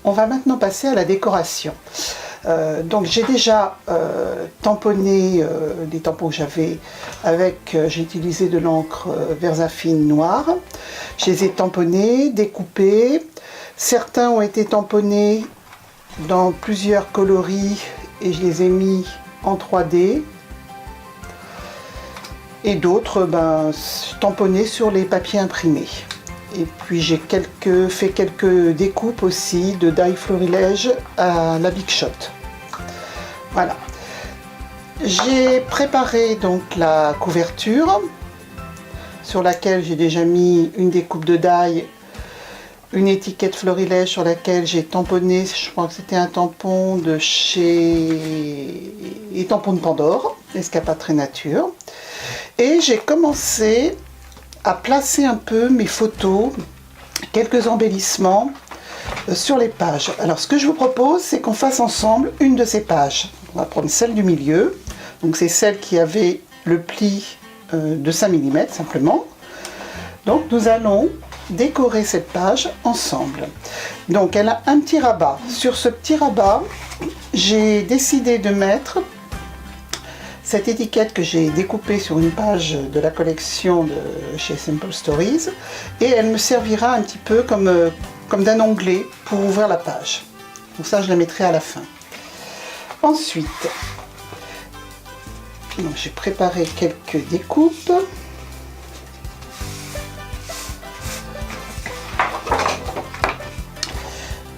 on va maintenant passer à la décoration. Donc j'ai déjà tamponné les tampons que j'avais avec, j'ai utilisé de l'encre Versafine noire. Je les ai tamponnés, découpés. Certains ont été tamponnés dans plusieurs coloris et je les ai mis en 3D. Et d'autres tamponnés sur les papiers imprimés. Et puis j'ai fait quelques découpes aussi de die florilège à la Big Shot. Voilà. J'ai préparé donc la couverture sur laquelle j'ai déjà mis une découpe de die, une étiquette florilège sur laquelle j'ai tamponné, je crois que c'était un tampon de chez les tampons de Pandore, Escapade Nature. Et j'ai commencé à placer un peu mes photos, quelques embellissements sur les pages. Alors ce que je vous propose, c'est qu'on fasse ensemble une de ces pages. On va prendre celle du milieu, donc c'est celle qui avait le pli de 5 mm simplement. Donc nous allons décorer cette page ensemble. Donc elle a un petit rabat. Sur ce petit rabat, j'ai décidé de mettre cette étiquette que j'ai découpée sur une page de la collection de chez Simple Stories, et elle me servira un petit peu comme d'un onglet pour ouvrir la page. Donc ça, je la mettrai à la fin. Ensuite, j'ai préparé quelques découpes.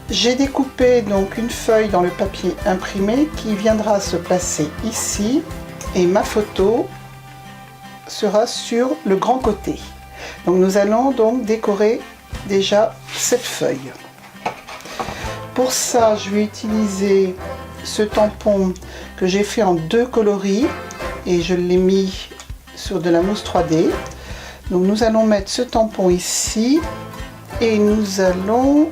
J'ai découpé donc une feuille dans le papier imprimé qui viendra se placer ici. Et ma photo sera sur le grand côté. Donc nous allons donc décorer déjà cette feuille. Pour ça, je vais utiliser ce tampon que j'ai fait en 2 coloris et je l'ai mis sur de la mousse 3D. Donc nous allons mettre ce tampon ici et nous allons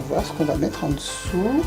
voir ce qu'on va mettre en dessous.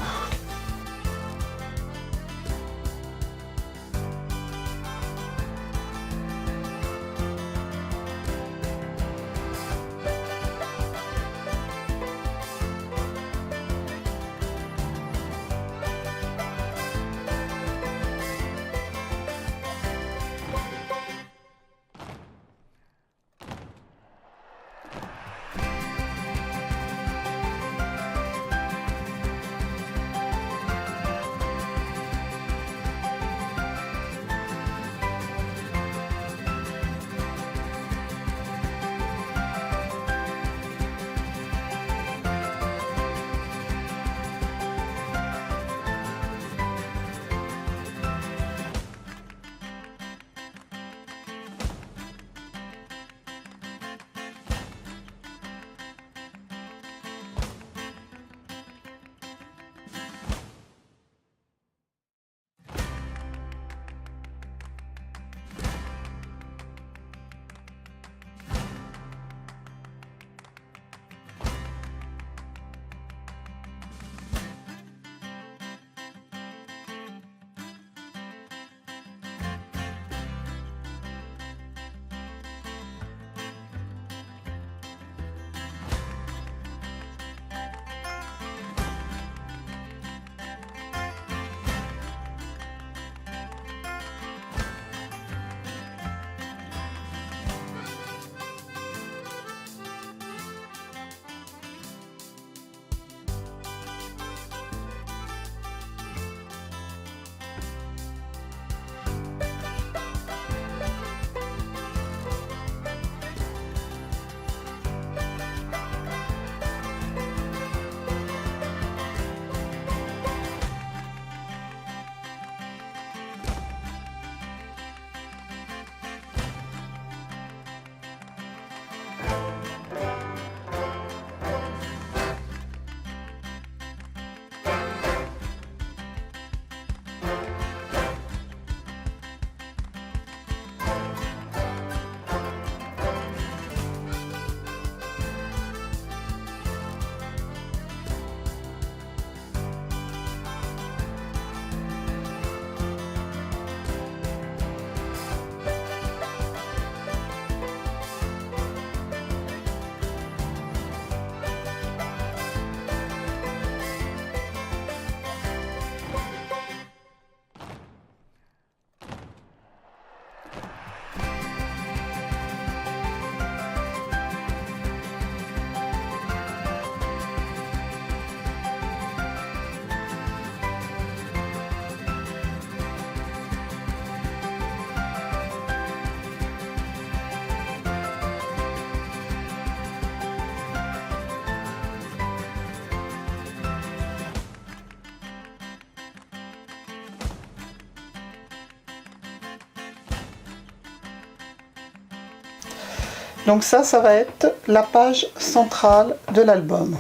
Donc ça va être la page centrale de l'album.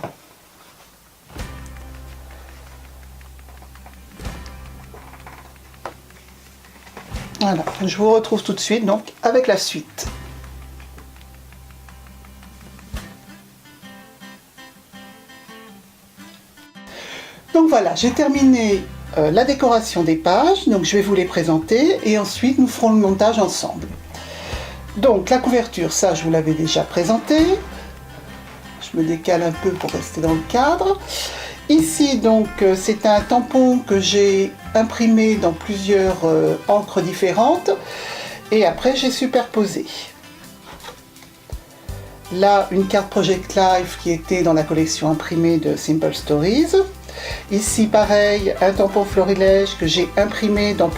Voilà, je vous retrouve tout de suite donc avec la suite. Donc voilà, j'ai terminé la décoration des pages, donc je vais vous les présenter et ensuite nous ferons le montage ensemble. Donc la couverture, ça je vous l'avais déjà présenté. Je me décale un peu pour rester dans le cadre. Ici donc c'est un tampon que j'ai imprimé dans plusieurs encres différentes et après j'ai superposé. Là une carte Project Life qui était dans la collection imprimée de Simple Stories. Ici pareil un tampon florilège que j'ai imprimé dans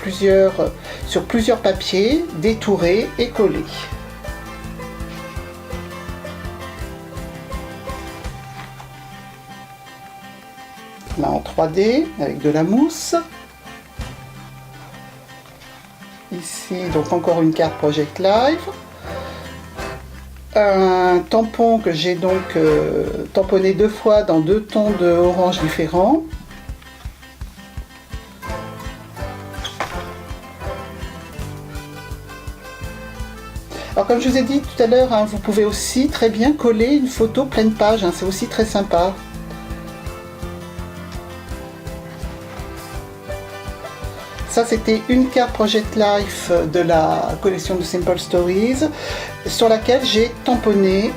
sur plusieurs papiers, détouré et collé. Là en 3D avec de la mousse. Ici donc encore une carte Project Life. Un tampon que j'ai donc tamponné 2 fois dans 2 tons de orange différents. Alors comme je vous ai dit tout à l'heure, hein, vous pouvez aussi très bien coller une photo pleine page, hein, c'est aussi très sympa. Ça c'était une carte Project Life de la collection de Simple Stories sur laquelle j'ai tamponné,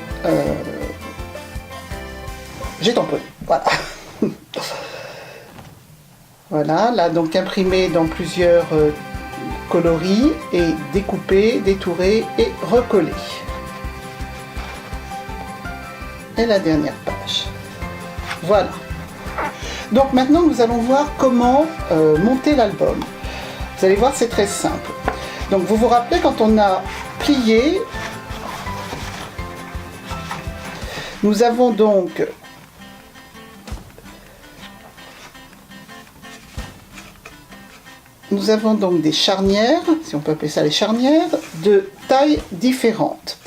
voilà. Voilà, là donc imprimé dans plusieurs coloris et découpé, détouré et recollé. Et la dernière page. Voilà. Donc maintenant nous allons voir comment monter l'album. Vous allez voir, c'est très simple. Donc vous vous rappelez quand on a plié, nous avons donc des charnières, si on peut appeler ça les charnières, de tailles différentes.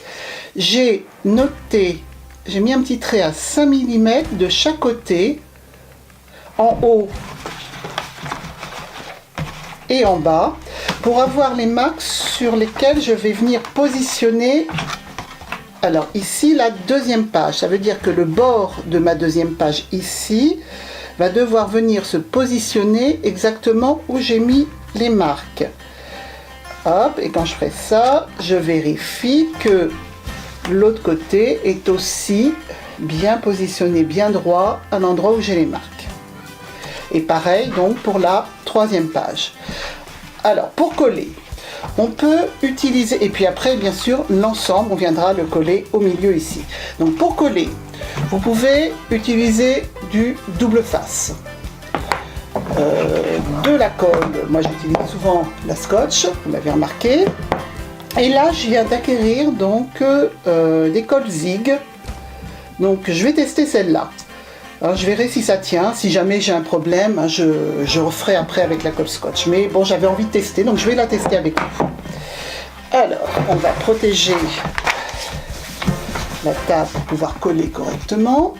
J'ai noté, j'ai mis un petit trait à 5 mm de chaque côté, en haut et en bas, pour avoir les marques sur lesquelles je vais venir positionner. Alors ici la deuxième page, ça veut dire que le bord de ma deuxième page ici va devoir venir se positionner exactement où j'ai mis les marques. Hop, et quand je ferai ça, je vérifie que l'autre côté est aussi bien positionné, bien droit à l'endroit où j'ai les marques. Et pareil donc pour la troisième page. Alors pour coller, on peut utiliser, et puis après bien sûr l'ensemble, on viendra le coller au milieu ici. Donc pour coller, vous pouvez utiliser du double face, de la colle, moi j'utilise souvent la scotch, vous l'avez remarqué. Et là je viens d'acquérir donc des colles Zig, donc je vais tester celle-là. Alors, je verrai si ça tient, si jamais j'ai un problème, je referai après avec la colle scotch. Mais bon, j'avais envie de tester, donc je vais la tester avec vous. Alors, on va protéger la table pour pouvoir coller correctement.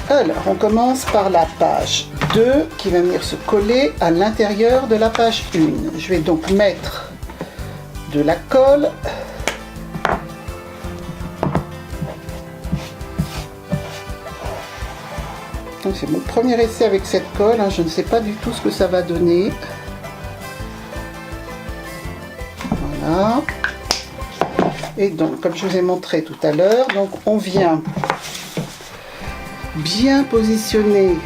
Alors, on commence par la page 2 qui va venir se coller à l'intérieur de la page 1. Je vais donc mettre de la colle. C'est mon premier essai avec cette colle, hein. Je ne sais pas du tout ce que ça va donner. Voilà. Et donc, comme je vous ai montré tout à l'heure, donc on vient bien positionner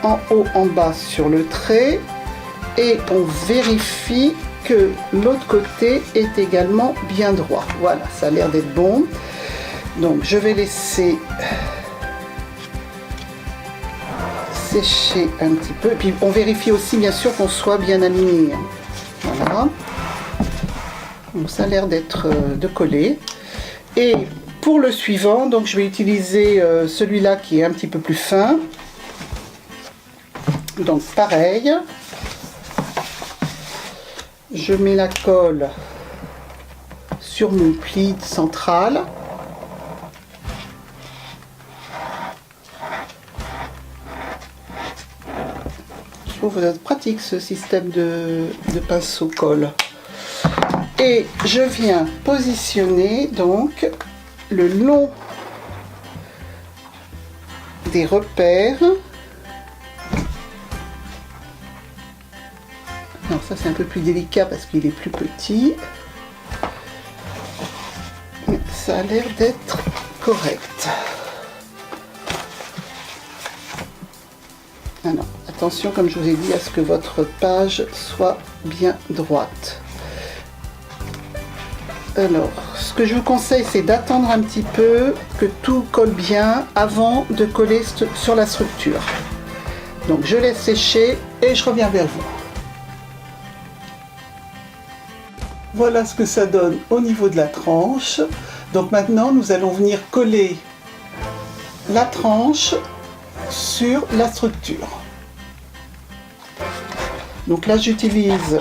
en haut, en bas sur le trait et on vérifie que l'autre côté est également bien droit. Voilà, ça a l'air d'être bon. Donc, je vais laisser sécher un petit peu et puis on vérifie aussi bien sûr qu'on soit bien aligné. Voilà, donc ça a l'air d'être de coller. Et pour le suivant, donc je vais utiliser celui-là qui est un petit peu plus fin. Donc pareil, je mets la colle sur mon pli central. Je trouve pratique ce système de pinceau colle. Et je viens positionner donc le long des repères. Alors ça c'est un peu plus délicat parce qu'il est plus petit. Mais ça a l'air d'être correct. Alors attention, comme je vous ai dit, à ce que votre page soit bien droite. Alors, ce que je vous conseille, c'est d'attendre un petit peu que tout colle bien avant de coller sur la structure. Donc je laisse sécher et je reviens vers vous. Voilà ce que ça donne au niveau de la tranche. Donc maintenant, nous allons venir coller la tranche sur la structure. Donc là, j'utilise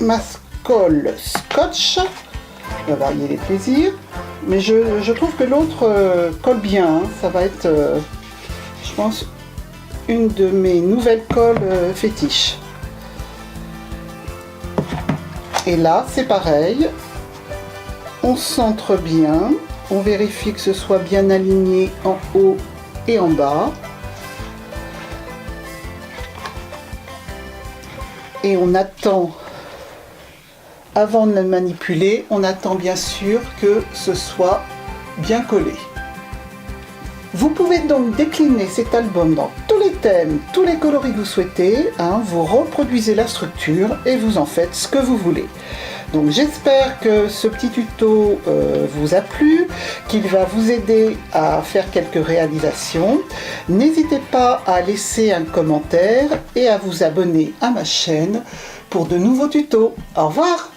ma colle scotch. On va varier les plaisirs. Mais je trouve que l'autre colle bien. Hein. Ça va être, je pense, une de mes nouvelles colles fétiches. Et là, c'est pareil. On centre bien. On vérifie que ce soit bien aligné en haut et en bas. Et on attend, avant de le manipuler, on attend bien sûr que ce soit bien collé. Vous pouvez donc décliner cet album dans tous les thèmes, tous les coloris que vous souhaitez. Hein, vous reproduisez la structure et vous en faites ce que vous voulez. Donc j'espère que ce petit tuto vous a plu, qu'il va vous aider à faire quelques réalisations. N'hésitez pas à laisser un commentaire et à vous abonner à ma chaîne pour de nouveaux tutos. Au revoir!